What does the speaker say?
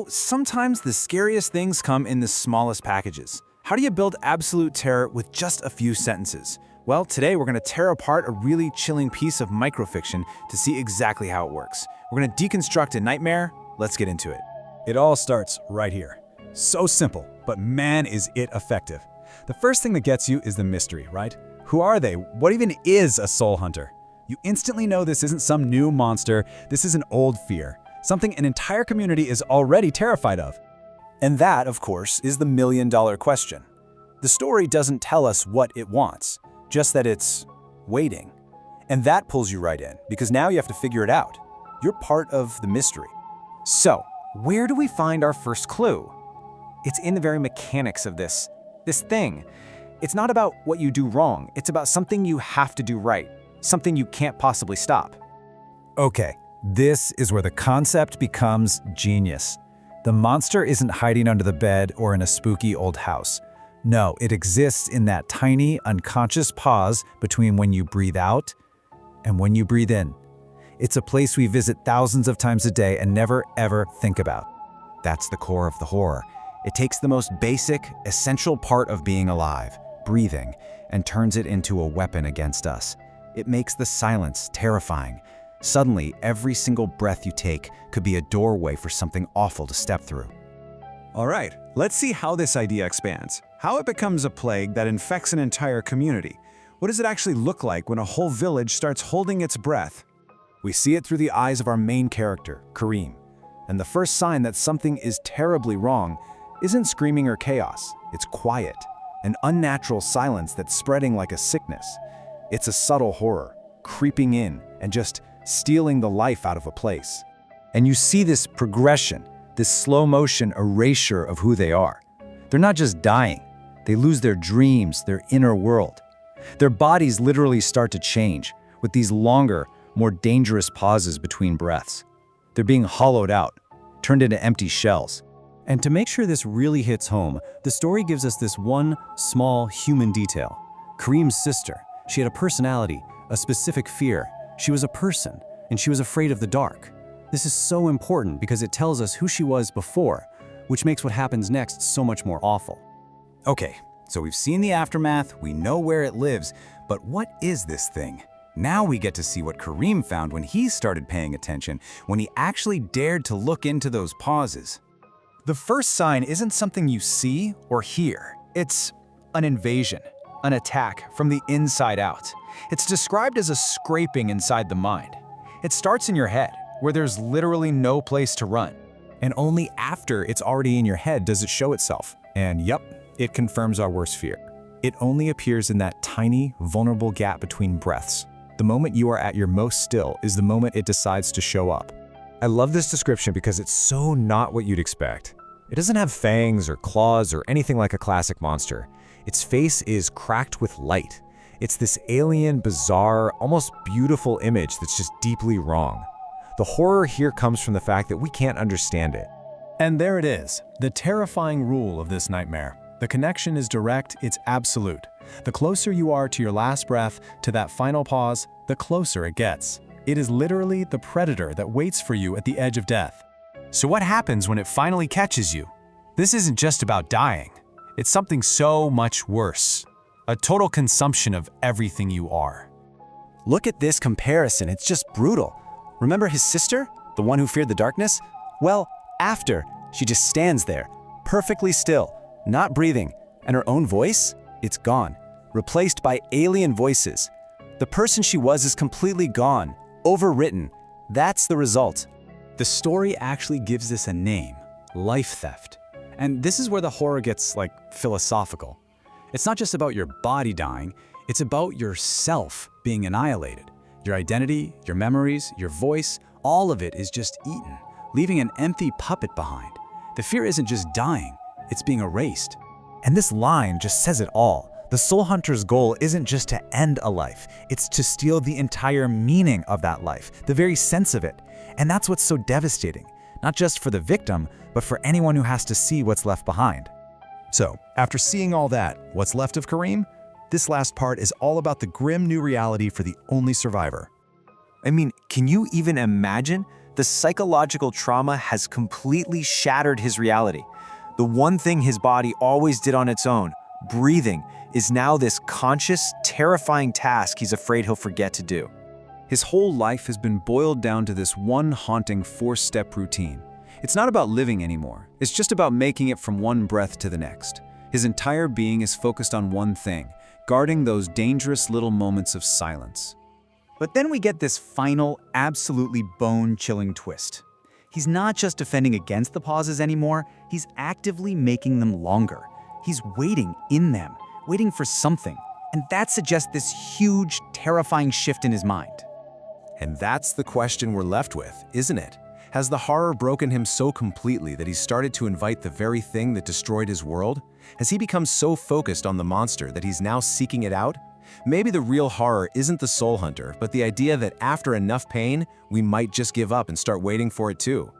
Sometimes the scariest things come in the smallest packages. How do you build absolute terror with just a few sentences? Well, today we're going to tear apart a really chilling piece of microfiction to see exactly how it works. We're going to deconstruct a nightmare. Let's get into it. It all starts right here. So simple, but man is it effective. The first thing that gets you is the mystery, right? Who are they? What even is a soul hunter? You instantly know this isn't some new monster, this is an old fear. Something an entire community is already terrified of. And that, of course, is the million-dollar question. The story doesn't tell us what it wants, just that it's waiting. And that pulls you right in, because now you have to figure it out. You're part of the mystery. So, where do we find our first clue? It's in the very mechanics of this thing. It's not about what you do wrong, it's about something you have to do right, something you can't possibly stop. Okay, this is where the concept becomes genius. The monster isn't hiding under the bed or in a spooky old house. No, it exists in that tiny, unconscious pause between when you breathe out and when you breathe in. It's a place we visit thousands of times a day and never, ever think about. That's the core of the horror. It takes the most basic, essential part of being alive, breathing, and turns it into a weapon against us. It makes the silence terrifying. Suddenly, every single breath you take could be a doorway for something awful to step through. All right, let's see how this idea expands. How it becomes a plague that infects an entire community. What does it actually look like when a whole village starts holding its breath? We see it through the eyes of our main character, Kareem. And the first sign that something is terribly wrong isn't screaming or chaos. It's quiet, an unnatural silence that's spreading like a sickness. It's a subtle horror, creeping in and just stealing the life out of a place. And you see this progression, this slow motion erasure of who they are. They're not just dying, they lose their dreams, their inner world. Their bodies literally start to change with these longer, more dangerous pauses between breaths. They're being hollowed out, turned into empty shells. And to make sure this really hits home, the story gives us this one small human detail. Kareem's sister, she had a personality, a specific fear. She was a person, and she was afraid of the dark. This is so important because it tells us who she was before, which makes what happens next so much more awful. Okay, so we've seen the aftermath, we know where it lives, but what is this thing? Now we get to see what Kareem found when he started paying attention, when he actually dared to look into those pauses. The first sign isn't something you see or hear. It's an invasion, an attack from the inside out. It's described as a scraping inside the mind. It starts in your head, where there's literally no place to run. And only after it's already in your head does it show itself. And yep, it confirms our worst fear. It only appears in that tiny, vulnerable gap between breaths. The moment you are at your most still is the moment it decides to show up. I love this description because it's so not what you'd expect. It doesn't have fangs or claws or anything like a classic monster. Its face is cracked with light. It's this alien, bizarre, almost beautiful image that's just deeply wrong. The horror here comes from the fact that we can't understand it. And there it is, the terrifying rule of this nightmare. The connection is direct, it's absolute. The closer you are to your last breath, to that final pause, the closer it gets. It is literally the predator that waits for you at the edge of death. So what happens when it finally catches you? This isn't just about dying. It's something so much worse. A total consumption of everything you are. Look at this comparison, it's just brutal. Remember his sister, the one who feared the darkness? Well, after, she just stands there, perfectly still, not breathing, and her own voice? It's gone, replaced by alien voices. The person she was is completely gone, overwritten. That's the result. The story actually gives this a name, life theft. And this is where the horror gets, philosophical. It's not just about your body dying, it's about yourself being annihilated. Your identity, your memories, your voice, all of it is just eaten, leaving an empty puppet behind. The fear isn't just dying, it's being erased. And this line just says it all. The soul hunter's goal isn't just to end a life, it's to steal the entire meaning of that life, the very sense of it. And that's what's so devastating, not just for the victim, but for anyone who has to see what's left behind. So, after seeing all that, what's left of Kareem? This last part is all about the grim new reality for the only survivor. I mean, can you even imagine? The psychological trauma has completely shattered his reality. The one thing his body always did on its own, breathing, is now this conscious, terrifying task he's afraid he'll forget to do. His whole life has been boiled down to this one haunting 4-step routine. It's not about living anymore. It's just about making it from one breath to the next. His entire being is focused on one thing, guarding those dangerous little moments of silence. But then we get this final, absolutely bone-chilling twist. He's not just defending against the pauses anymore, he's actively making them longer. He's waiting in them, waiting for something. And that suggests this huge, terrifying shift in his mind. And that's the question we're left with, isn't it? Has the horror broken him so completely that he's started to invite the very thing that destroyed his world? Has he become so focused on the monster that he's now seeking it out? Maybe the real horror isn't the soul hunter, but the idea that after enough pain, we might just give up and start waiting for it too.